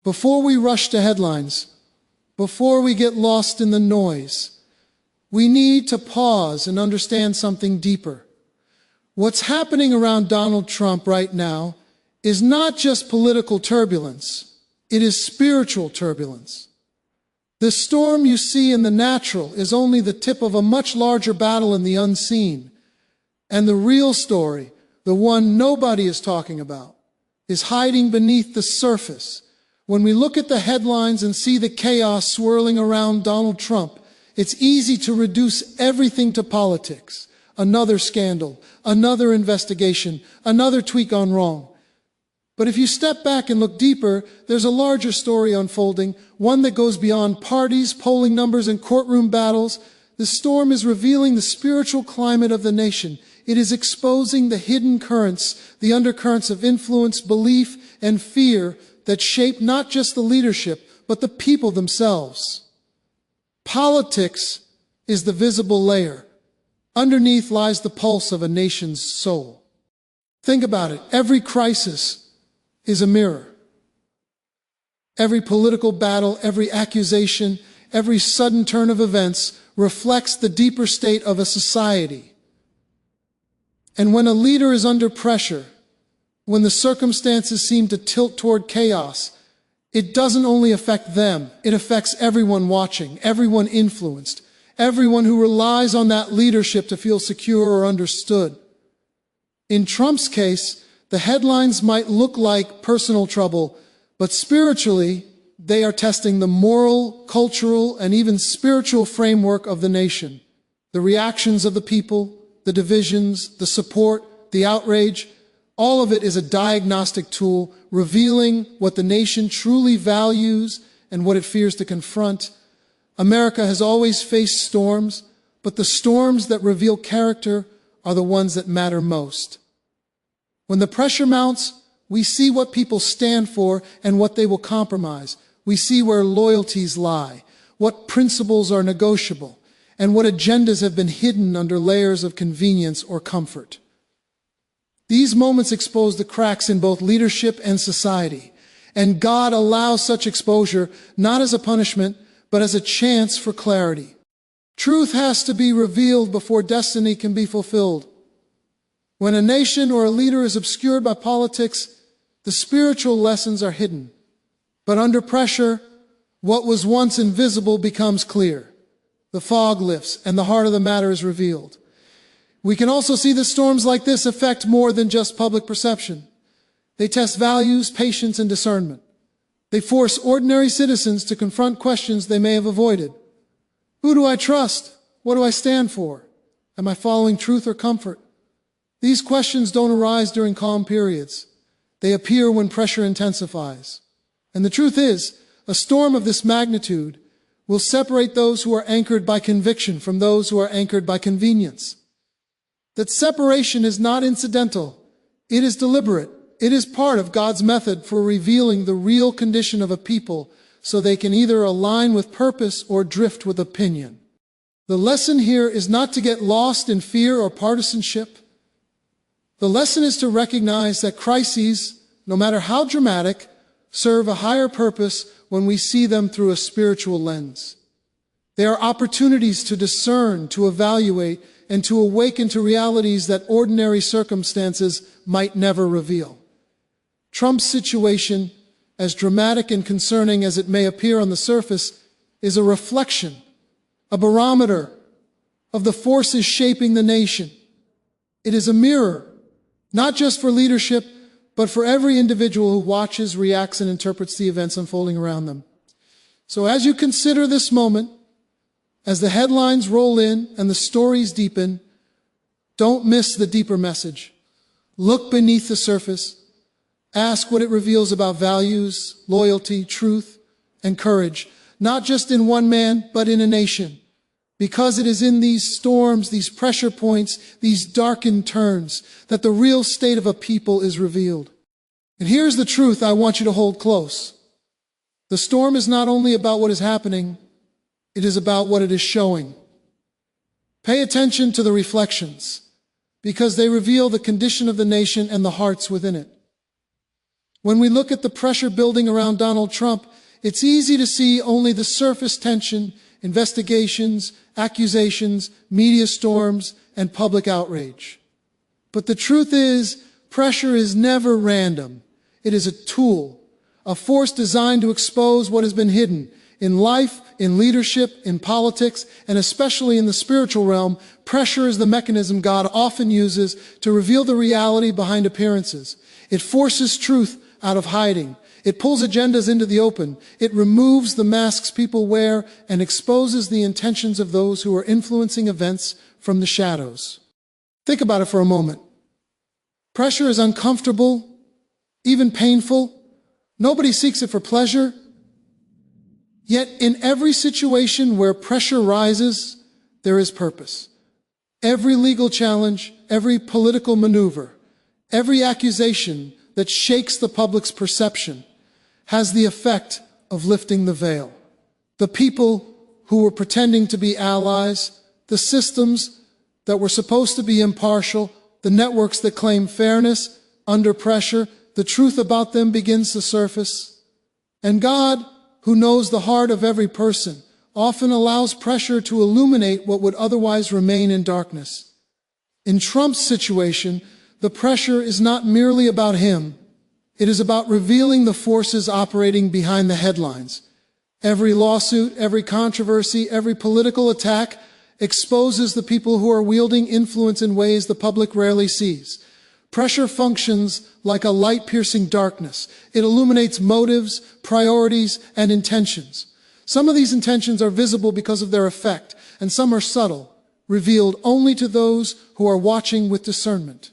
Before we rush to headlines, before we get lost in the noise, we need to pause and understand something deeper. What's happening around Donald Trump right now is not just political turbulence, it is spiritual turbulence. The storm you see in the natural is only the tip of a much larger battle in the unseen. And the real story, the one nobody is talking about, is hiding beneath the surface. When we look at the headlines and see the chaos swirling around Donald Trump, it's easy to reduce everything to politics. Another scandal, another investigation, another tweak gone wrong. But if you step back and look deeper, there's a larger story unfolding, one that goes beyond parties, polling numbers, and courtroom battles. The storm is revealing the spiritual climate of the nation. It is exposing the hidden currents, the undercurrents of influence, belief, and fear that shape not just the leadership, but the people themselves. Politics is the visible layer. Underneath lies the pulse of a nation's soul. Think about it. Every crisis is a mirror. Every political battle, every accusation, every sudden turn of events reflects the deeper state of a society. And when a leader is under pressure, when the circumstances seem to tilt toward chaos, it doesn't only affect them, it affects everyone watching, everyone influenced, everyone who relies on that leadership to feel secure or understood. In Trump's case, the headlines might look like personal trouble, but spiritually, they are testing the moral, cultural, and even spiritual framework of the nation. The reactions of the people, the divisions, the support, the outrage, all of it is a diagnostic tool revealing what the nation truly values and what it fears to confront. America has always faced storms, but the storms that reveal character are the ones that matter most. When the pressure mounts, we see what people stand for and what they will compromise. We see where loyalties lie, what principles are negotiable, and what agendas have been hidden under layers of convenience or comfort. These moments expose the cracks in both leadership and society, and God allows such exposure not as a punishment, but as a chance for clarity. Truth has to be revealed before destiny can be fulfilled. When a nation or a leader is obscured by politics, the spiritual lessons are hidden. But under pressure, what was once invisible becomes clear. The fog lifts and the heart of the matter is revealed. We can also see that storms like this affect more than just public perception. They test values, patience, and discernment. They force ordinary citizens to confront questions they may have avoided. Who do I trust? What do I stand for? Am I following truth or comfort? These questions don't arise during calm periods. They appear when pressure intensifies. And the truth is, a storm of this magnitude will separate those who are anchored by conviction from those who are anchored by convenience. That separation is not incidental. It is deliberate. It is part of God's method for revealing the real condition of a people so they can either align with purpose or drift with opinion. The lesson here is not to get lost in fear or partisanship. The lesson is to recognize that crises, no matter how dramatic, serve a higher purpose when we see them through a spiritual lens. They are opportunities to discern, to evaluate, and to awaken to realities that ordinary circumstances might never reveal. Trump's situation, as dramatic and concerning as it may appear on the surface, is a reflection, a barometer of the forces shaping the nation. It is a mirror, not just for leadership, but for every individual who watches, reacts, and interprets the events unfolding around them. So as you consider this moment, as the headlines roll in and the stories deepen, don't miss the deeper message. Look beneath the surface. Ask what it reveals about values, loyalty, truth, and courage, not just in one man, but in a nation. Because it is in these storms, these pressure points, these darkened turns, that the real state of a people is revealed. And here's the truth I want you to hold close. The storm is not only about what is happening, it is about what it is showing. Pay attention to the reflections, because they reveal the condition of the nation and the hearts within it. When we look at the pressure building around Donald Trump, it's easy to see only the surface tension, investigations, accusations, media storms, and public outrage. But the truth is, pressure is never random. It is a tool, a force designed to expose what has been hidden. In life, in leadership, in politics, and especially in the spiritual realm, pressure is the mechanism God often uses to reveal the reality behind appearances. It forces truth out of hiding. It pulls agendas into the open. It removes the masks people wear and exposes the intentions of those who are influencing events from the shadows. Think about it for a moment. Pressure is uncomfortable, even painful. Nobody seeks it for pleasure. Yet in every situation where pressure rises, there is purpose. Every legal challenge, every political maneuver, every accusation that shakes the public's perception has the effect of lifting the veil. The people who were pretending to be allies, the systems that were supposed to be impartial, the networks that claim fairness, under pressure, the truth about them begins to surface. And God, who knows the heart of every person, often allows pressure to illuminate what would otherwise remain in darkness. In Trump's situation, the pressure is not merely about him. It is about revealing the forces operating behind the headlines. Every lawsuit, every controversy, every political attack exposes the people who are wielding influence in ways the public rarely sees. Pressure functions like a light-piercing darkness. It illuminates motives, priorities, and intentions. Some of these intentions are visible because of their effect, and some are subtle, revealed only to those who are watching with discernment.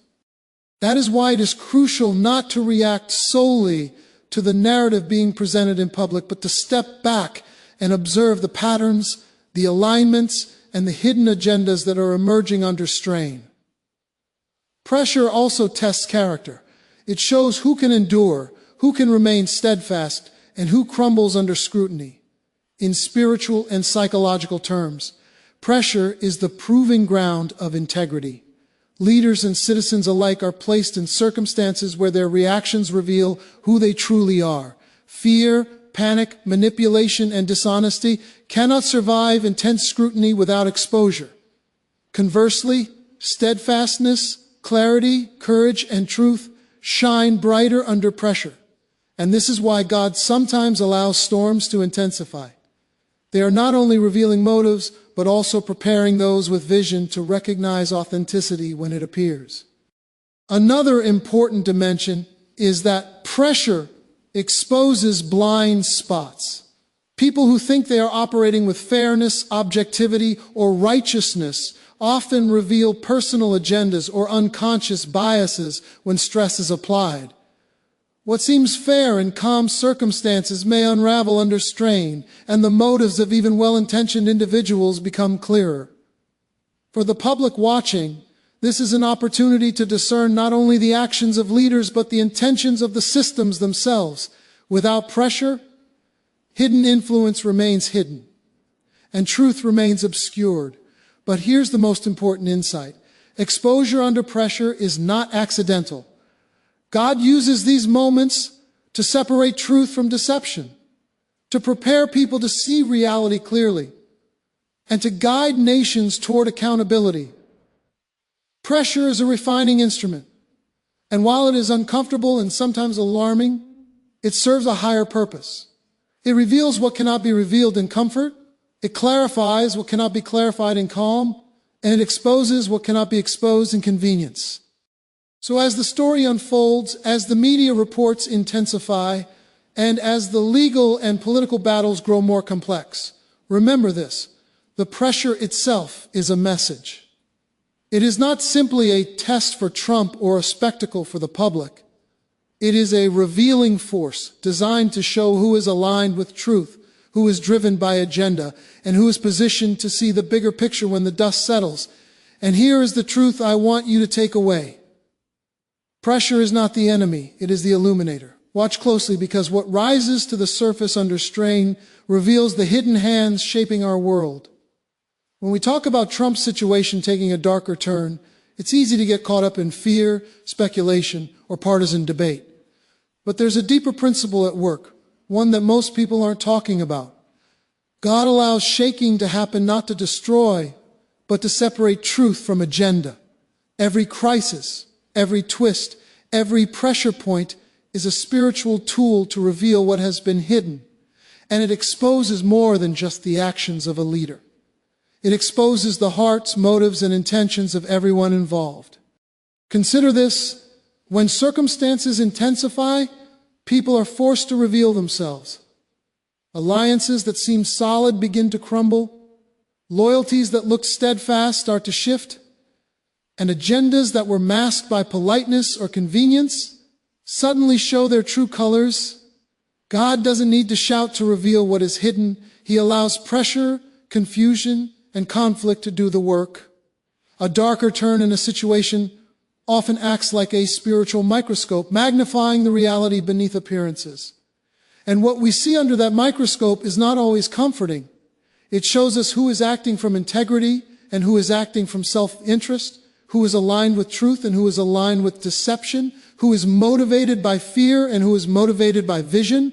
That is why it is crucial not to react solely to the narrative being presented in public, but to step back and observe the patterns, the alignments, and the hidden agendas that are emerging under strain. Pressure also tests character. It shows who can endure, who can remain steadfast, and who crumbles under scrutiny. In spiritual and psychological terms, pressure is the proving ground of integrity. Leaders and citizens alike are placed in circumstances where their reactions reveal who they truly are. Fear, panic, manipulation, and dishonesty cannot survive intense scrutiny without exposure. Conversely, steadfastness, clarity, courage, and truth shine brighter under pressure. And this is why God sometimes allows storms to intensify. They are not only revealing motives, but also preparing those with vision to recognize authenticity when it appears. Another important dimension is that pressure exposes blind spots. People who think they are operating with fairness, objectivity, or righteousness often reveal personal agendas or unconscious biases when stress is applied. What seems fair in calm circumstances may unravel under strain, and the motives of even well-intentioned individuals become clearer. For the public watching, this is an opportunity to discern not only the actions of leaders, but the intentions of the systems themselves. Without pressure, hidden influence remains hidden, and truth remains obscured. But here's the most important insight. Exposure under pressure is not accidental. God uses these moments to separate truth from deception, to prepare people to see reality clearly, and to guide nations toward accountability. Pressure is a refining instrument, and while it is uncomfortable and sometimes alarming, it serves a higher purpose. It reveals what cannot be revealed in comfort, it clarifies what cannot be clarified in calm, and it exposes what cannot be exposed in convenience. So as the story unfolds, as the media reports intensify, and as the legal and political battles grow more complex, remember this: the pressure itself is a message. It is not simply a test for Trump or a spectacle for the public. It is a revealing force designed to show who is aligned with truth, who is driven by agenda, and who is positioned to see the bigger picture when the dust settles. And here is the truth I want you to take away. Pressure is not the enemy, it is the illuminator. Watch closely, because what rises to the surface under strain reveals the hidden hands shaping our world. When we talk about Trump's situation taking a darker turn, it's easy to get caught up in fear, speculation, or partisan debate. But there's a deeper principle at work, one that most people aren't talking about. God allows shaking to happen not to destroy, but to separate truth from agenda. Every crisis, every twist, every pressure point is a spiritual tool to reveal what has been hidden, and it exposes more than just the actions of a leader. It exposes the hearts, motives, and intentions of everyone involved. Consider this: when circumstances intensify, people are forced to reveal themselves. Alliances that seem solid begin to crumble. Loyalties that looked steadfast start to shift. And agendas that were masked by politeness or convenience suddenly show their true colors. God doesn't need to shout to reveal what is hidden. He allows pressure, confusion, and conflict to do the work. A darker turn in a situation often acts like a spiritual microscope, magnifying the reality beneath appearances. And what we see under that microscope is not always comforting. It shows us who is acting from integrity and who is acting from self-interest, who is aligned with truth and who is aligned with deception, who is motivated by fear and who is motivated by vision.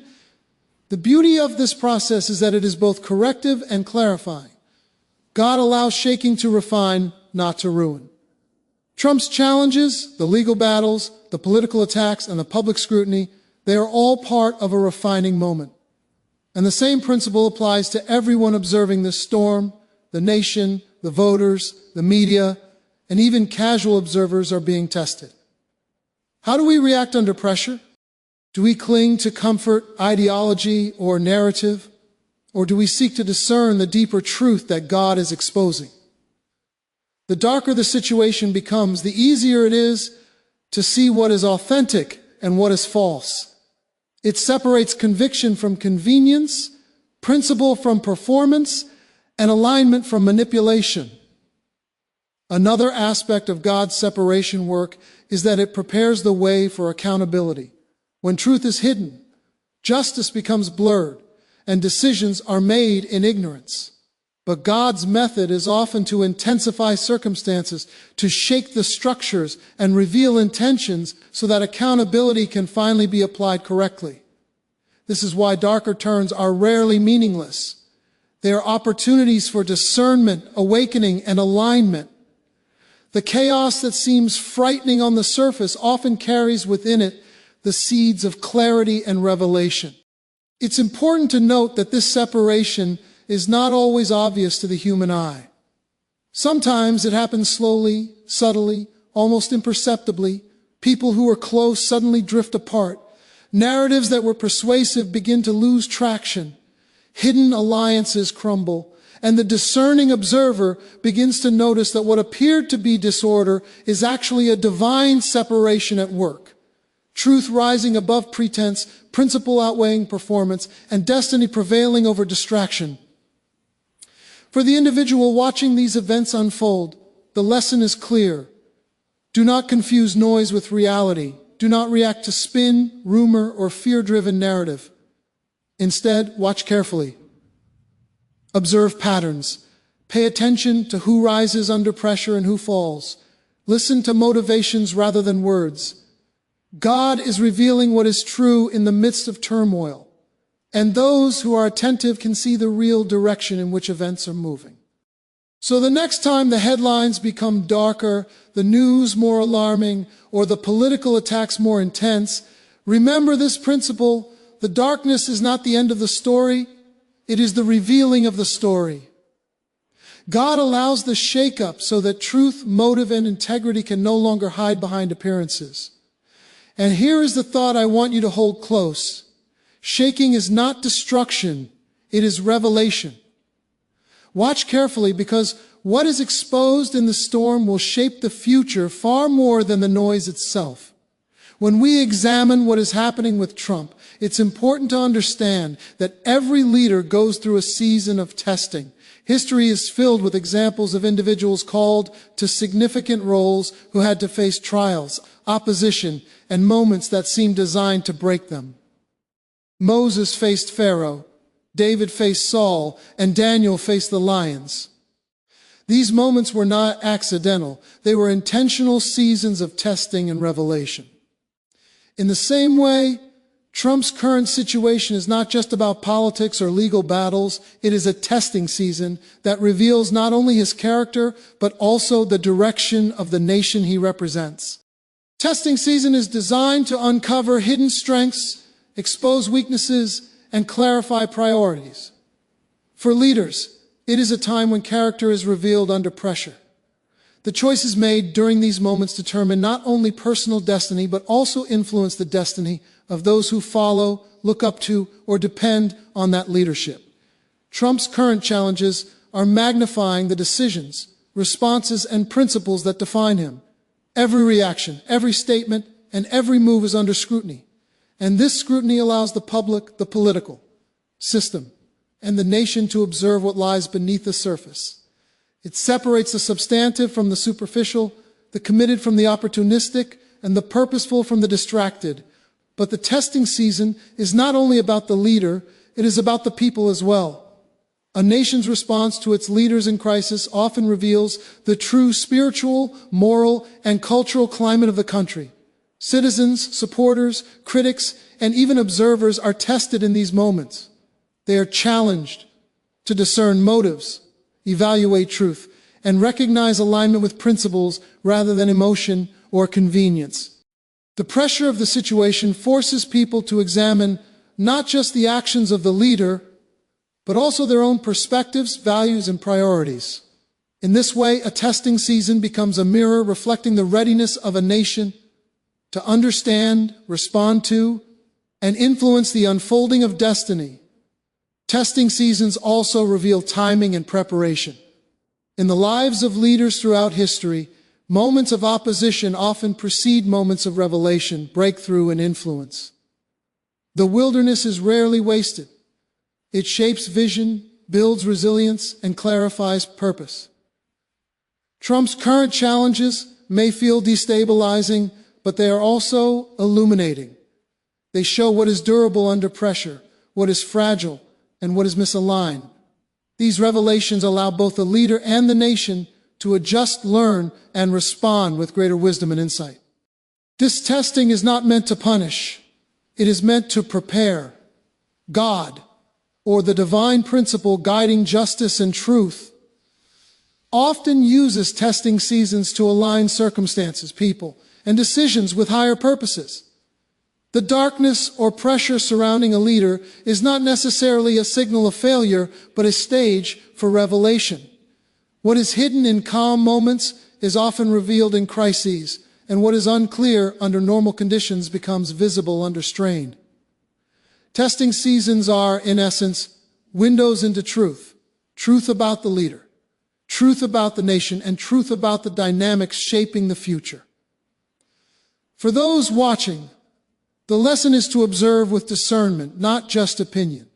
The beauty of this process is that it is both corrective and clarifying. God allows shaking to refine, not to ruin. Trump's challenges, the legal battles, the political attacks, and the public scrutiny, they are all part of a refining moment. And the same principle applies to everyone observing this storm. The nation, the voters, the media, and even casual observers are being tested. How do we react under pressure? Do we cling to comfort, ideology, or narrative? Or do we seek to discern the deeper truth that God is exposing? The darker the situation becomes, the easier it is to see what is authentic and what is false. It separates conviction from convenience, principle from performance, and alignment from manipulation. Another aspect of God's separation work is that it prepares the way for accountability. When truth is hidden, justice becomes blurred, and decisions are made in ignorance. But God's method is often to intensify circumstances, to shake the structures and reveal intentions so that accountability can finally be applied correctly. This is why darker turns are rarely meaningless. They are opportunities for discernment, awakening, and alignment. The chaos that seems frightening on the surface often carries within it the seeds of clarity and revelation. It's important to note that this separation is not always obvious to the human eye. Sometimes it happens slowly, subtly, almost imperceptibly. People who are close suddenly drift apart. Narratives that were persuasive begin to lose traction. Hidden alliances crumble, and the discerning observer begins to notice that what appeared to be disorder is actually a divine separation at work. Truth rising above pretense, principle outweighing performance, and destiny prevailing over distraction. For the individual watching these events unfold, the lesson is clear. Do not confuse noise with reality. Do not react to spin, rumor, or fear-driven narrative. Instead, watch carefully. Observe patterns. Pay attention to who rises under pressure and who falls. Listen to motivations rather than words. God is revealing what is true in the midst of turmoil, and those who are attentive can see the real direction in which events are moving. So the next time the headlines become darker, the news more alarming, or the political attacks more intense, remember this principle: the darkness is not the end of the story, it is the revealing of the story. God allows the shakeup so that truth, motive, and integrity can no longer hide behind appearances. And here is the thought I want you to hold close. Shaking is not destruction, it is revelation. Watch carefully, because what is exposed in the storm will shape the future far more than the noise itself. When we examine what is happening with Trump, it's important to understand that every leader goes through a season of testing. History is filled with examples of individuals called to significant roles who had to face trials, opposition, and moments that seemed designed to break them. Moses faced Pharaoh, David faced Saul, and Daniel faced the lions. These moments were not accidental. They were intentional seasons of testing and revelation. In the same way, Trump's current situation is not just about politics or legal battles. It is a testing season that reveals not only his character, but also the direction of the nation he represents. Testing season is designed to uncover hidden strengths, expose weaknesses, and clarify priorities. For leaders, it is a time when character is revealed under pressure. The choices made during these moments determine not only personal destiny, but also influence the destiny of those who follow, look up to, or depend on that leadership. Trump's current challenges are magnifying the decisions, responses, and principles that define him. Every reaction, every statement, and every move is under scrutiny. And this scrutiny allows the public, the political system, and the nation to observe what lies beneath the surface. It separates the substantive from the superficial, the committed from the opportunistic, and the purposeful from the distracted. But the testing season is not only about the leader, it is about the people as well. A nation's response to its leaders in crisis often reveals the true spiritual, moral, and cultural climate of the country. Citizens, supporters, critics, and even observers are tested in these moments. They are challenged to discern motives, evaluate truth, and recognize alignment with principles rather than emotion or convenience. The pressure of the situation forces people to examine not just the actions of the leader, but also their own perspectives, values, and priorities. In this way, a testing season becomes a mirror reflecting the readiness of a nation to understand, respond to, and influence the unfolding of destiny. Testing seasons also reveal timing and preparation. In the lives of leaders throughout history, moments of opposition often precede moments of revelation, breakthrough, and influence. The wilderness is rarely wasted. It shapes vision, builds resilience, and clarifies purpose. Trump's current challenges may feel destabilizing, but they are also illuminating. They show what is durable under pressure, what is fragile, and what is misaligned. These revelations allow both the leader and the nation to adjust, learn, and respond with greater wisdom and insight. This testing is not meant to punish. It is meant to prepare. God, or the divine principle guiding justice and truth, often uses testing seasons to align circumstances, people, and decisions with higher purposes. The darkness or pressure surrounding a leader is not necessarily a signal of failure, but a stage for revelation. What is hidden in calm moments is often revealed in crises, and what is unclear under normal conditions becomes visible under strain. Testing seasons are, in essence, windows into truth. Truth about the leader, truth about the nation, and truth about the dynamics shaping the future. For those watching, the lesson is to observe with discernment, not just opinion.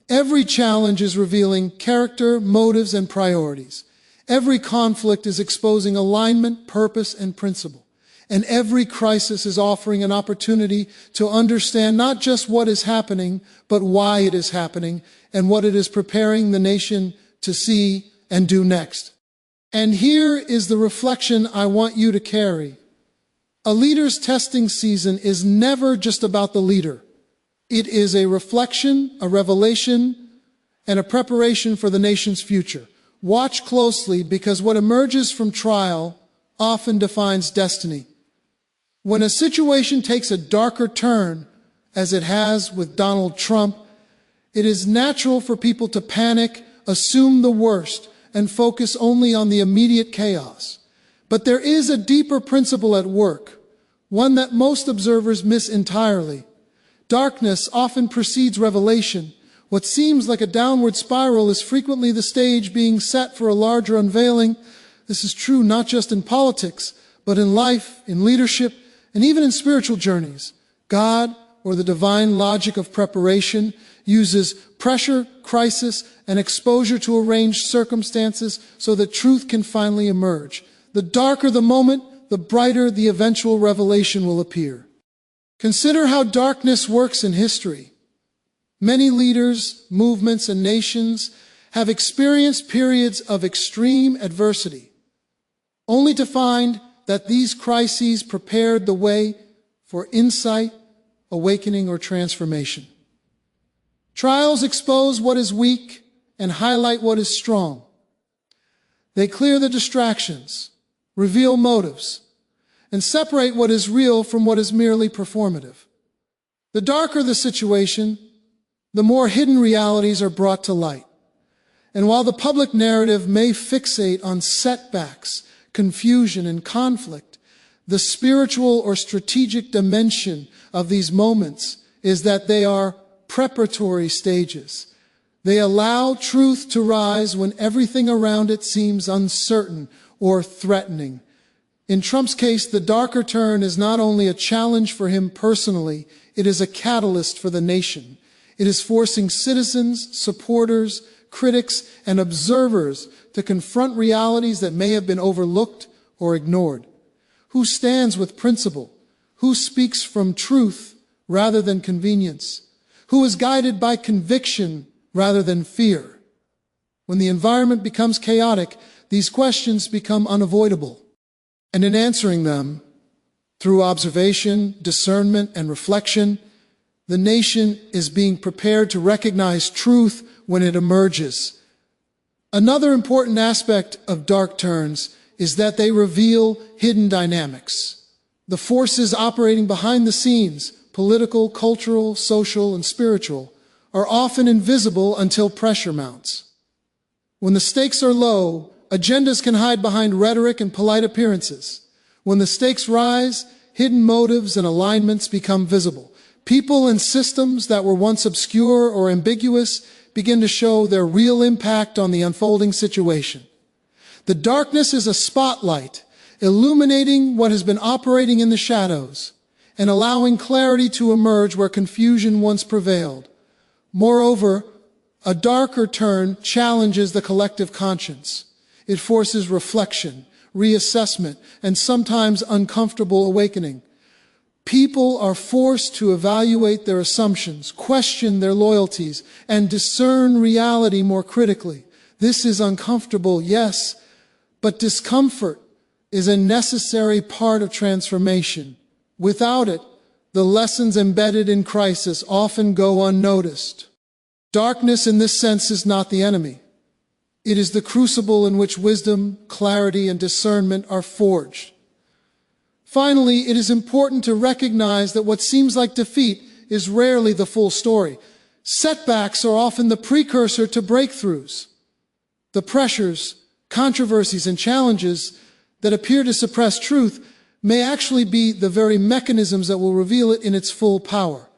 Every challenge is revealing character, motives, and priorities. Every conflict is exposing alignment, purpose, and principle. And every crisis is offering an opportunity to understand not just what is happening, but why it is happening and what it is preparing the nation to see and do next. And here is the reflection I want you to carry. A leader's testing season is never just about the leader. It is a reflection, a revelation, and a preparation for the nation's future. Watch closely, because what emerges from trial often defines destiny. When a situation takes a darker turn, as it has with Donald Trump, it is natural for people to panic, assume the worst, and focus only on the immediate chaos. But there is a deeper principle at work, one that most observers miss entirely. Darkness often precedes revelation. What seems like a downward spiral is frequently the stage being set for a larger unveiling. This is true not just in politics, but in life, in leadership, and even in spiritual journeys. God, or the divine logic of preparation, uses pressure, crisis, and exposure to arrange circumstances so that truth can finally emerge. The darker the moment, the brighter the eventual revelation will appear. Consider how darkness works in history. Many leaders, movements, and nations have experienced periods of extreme adversity, only to find that these crises prepared the way for insight, awakening, or transformation. Trials expose what is weak and highlight what is strong. They clear the distractions, reveal motives, and separate what is real from what is merely performative. The darker the situation, the more hidden realities are brought to light. And while the public narrative may fixate on setbacks, confusion, and conflict, the spiritual or strategic dimension of these moments is that they are preparatory stages. They allow truth to rise when everything around it seems uncertain or threatening. In Trump's case, the darker turn is not only a challenge for him personally, it is a catalyst for the nation. It is forcing citizens, supporters, critics, and observers to confront realities that may have been overlooked or ignored. Who stands with principle? Who speaks from truth rather than convenience? Who is guided by conviction rather than fear? When the environment becomes chaotic, these questions become unavoidable. And in answering them, through observation, discernment, and reflection, the nation is being prepared to recognize truth when it emerges. Another important aspect of dark turns is that they reveal hidden dynamics. The forces operating behind the scenes, political, cultural, social, and spiritual, are often invisible until pressure mounts. When the stakes are low, agendas can hide behind rhetoric and polite appearances. When the stakes rise, hidden motives and alignments become visible. People and systems that were once obscure or ambiguous begin to show their real impact on the unfolding situation. The darkness is a spotlight, illuminating what has been operating in the shadows and allowing clarity to emerge where confusion once prevailed. Moreover, a darker turn challenges the collective conscience. It forces reflection, reassessment, and sometimes uncomfortable awakening. People are forced to evaluate their assumptions, question their loyalties, and discern reality more critically. This is uncomfortable, yes, but discomfort is a necessary part of transformation. Without it, the lessons embedded in crisis often go unnoticed. Darkness in this sense is not the enemy. It is the crucible in which wisdom, clarity, and discernment are forged. Finally, it is important to recognize that what seems like defeat is rarely the full story. Setbacks are often the precursor to breakthroughs. The pressures, controversies, and challenges that appear to suppress truth may actually be the very mechanisms that will reveal it in its full power.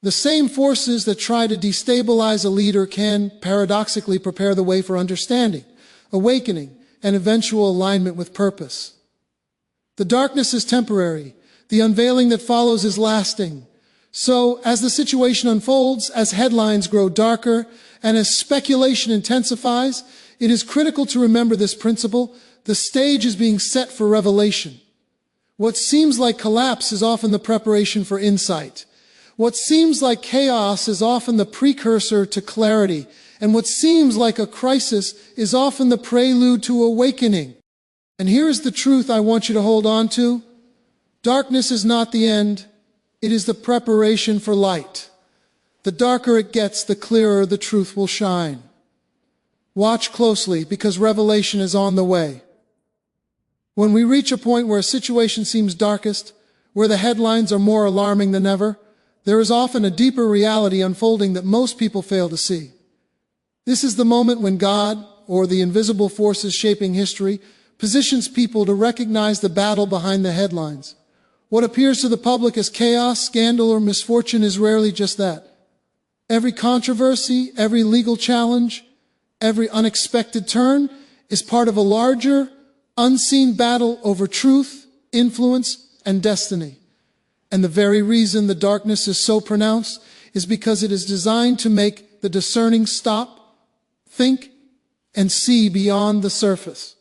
The same forces that try to destabilize a leader can, paradoxically, prepare the way for understanding, awakening, and eventual alignment with purpose. The darkness is temporary. The unveiling that follows is lasting. So, as the situation unfolds, as headlines grow darker, and as speculation intensifies, it is critical to remember this principle. The stage is being set for revelation. What seems like collapse is often the preparation for insight. What seems like chaos is often the precursor to clarity, and what seems like a crisis is often the prelude to awakening. And here is the truth I want you to hold on to. Darkness is not the end. It is the preparation for light. The darker it gets, the clearer the truth will shine. Watch closely, because revelation is on the way. When we reach a point where a situation seems darkest, where the headlines are more alarming than ever, there is often a deeper reality unfolding that most people fail to see. This is the moment when God, or the invisible forces shaping history, positions people to recognize the battle behind the headlines. What appears to the public as chaos, scandal, or misfortune is rarely just that. Every controversy, every legal challenge, every unexpected turn is part of a larger, unseen battle over truth, influence, and destiny. And the very reason the darkness is so pronounced is because it is designed to make the discerning stop, think, and see beyond the surface.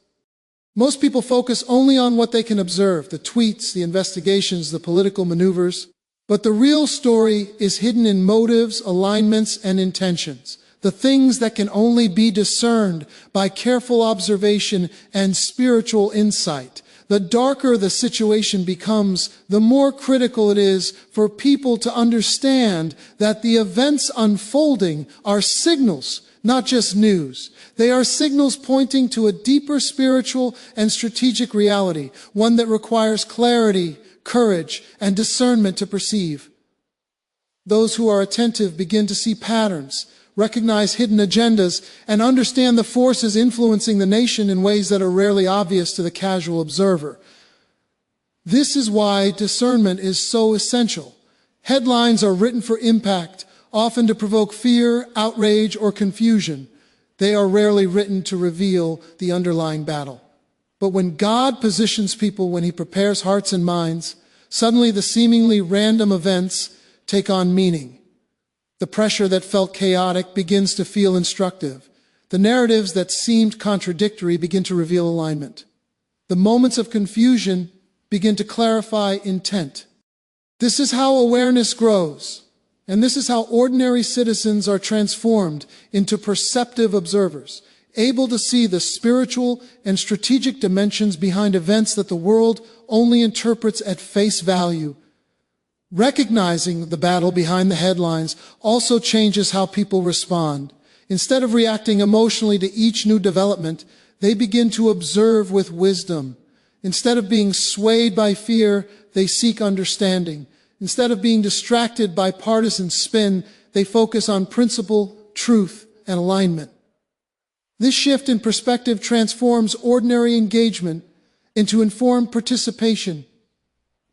Most people focus only on what they can observe, the tweets, the investigations, the political maneuvers. But the real story is hidden in motives, alignments, and intentions. The things that can only be discerned by careful observation and spiritual insight. The darker the situation becomes, the more critical it is for people to understand that the events unfolding are signals, not just news. They are signals pointing to a deeper spiritual and strategic reality, one that requires clarity, courage, and discernment to perceive. Those who are attentive begin to see patterns, recognize hidden agendas, and understand the forces influencing the nation in ways that are rarely obvious to the casual observer. This is why discernment is so essential. Headlines are written for impact, often to provoke fear, outrage, or confusion. They are rarely written to reveal the underlying battle. But when God positions people, when He prepares hearts and minds, suddenly the seemingly random events take on meaning. The pressure that felt chaotic begins to feel instructive. The narratives that seemed contradictory begin to reveal alignment. The moments of confusion begin to clarify intent. This is how awareness grows, and this is how ordinary citizens are transformed into perceptive observers, able to see the spiritual and strategic dimensions behind events that the world only interprets at face value. Recognizing the battle behind the headlines also changes how people respond. Instead of reacting emotionally to each new development, they begin to observe with wisdom. Instead of being swayed by fear, they seek understanding. Instead of being distracted by partisan spin, they focus on principle, truth, and alignment. This shift in perspective transforms ordinary engagement into informed participation.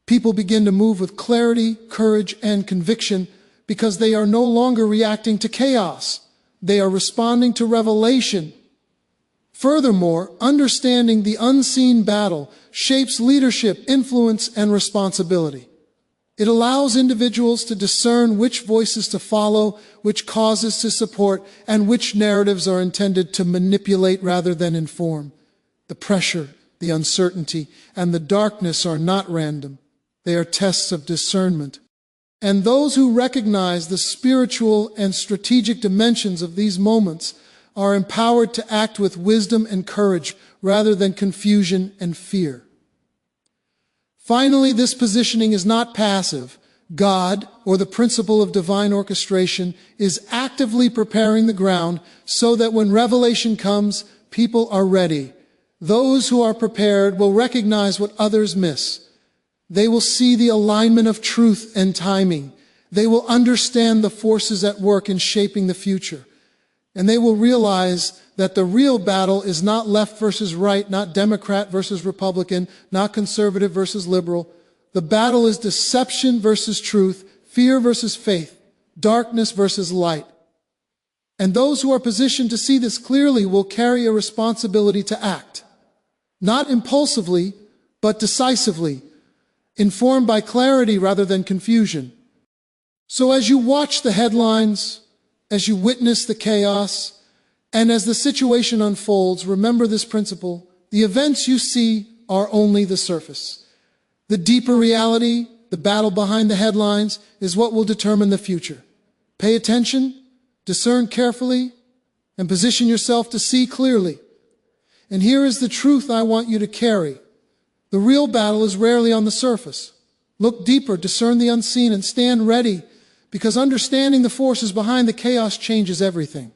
People begin to move with clarity, courage, and conviction because they are no longer reacting to chaos. They are responding to revelation. Furthermore, understanding the unseen battle shapes leadership, influence, and responsibility. It allows individuals to discern which voices to follow, which causes to support, and which narratives are intended to manipulate rather than inform. The pressure, the uncertainty, and the darkness are not random. They are tests of discernment. And those who recognize the spiritual and strategic dimensions of these moments are empowered to act with wisdom and courage rather than confusion and fear. Finally, this positioning is not passive. God, or the principle of divine orchestration, is actively preparing the ground so that when revelation comes, people are ready. Those who are prepared will recognize what others miss. They will see the alignment of truth and timing. They will understand the forces at work in shaping the future. And they will realize that the real battle is not left versus right, not Democrat versus Republican, not conservative versus liberal. The battle is deception versus truth, fear versus faith, darkness versus light. And those who are positioned to see this clearly will carry a responsibility to act, not impulsively, but decisively, informed by clarity rather than confusion. So as you watch the headlines, as you witness the chaos, and as the situation unfolds, remember this principle: the events you see are only the surface. The deeper reality, the battle behind the headlines, is what will determine the future. Pay attention, discern carefully, and position yourself to see clearly. And here is the truth I want you to carry. The real battle is rarely on the surface. Look deeper, discern the unseen, and stand ready, because understanding the forces behind the chaos changes everything.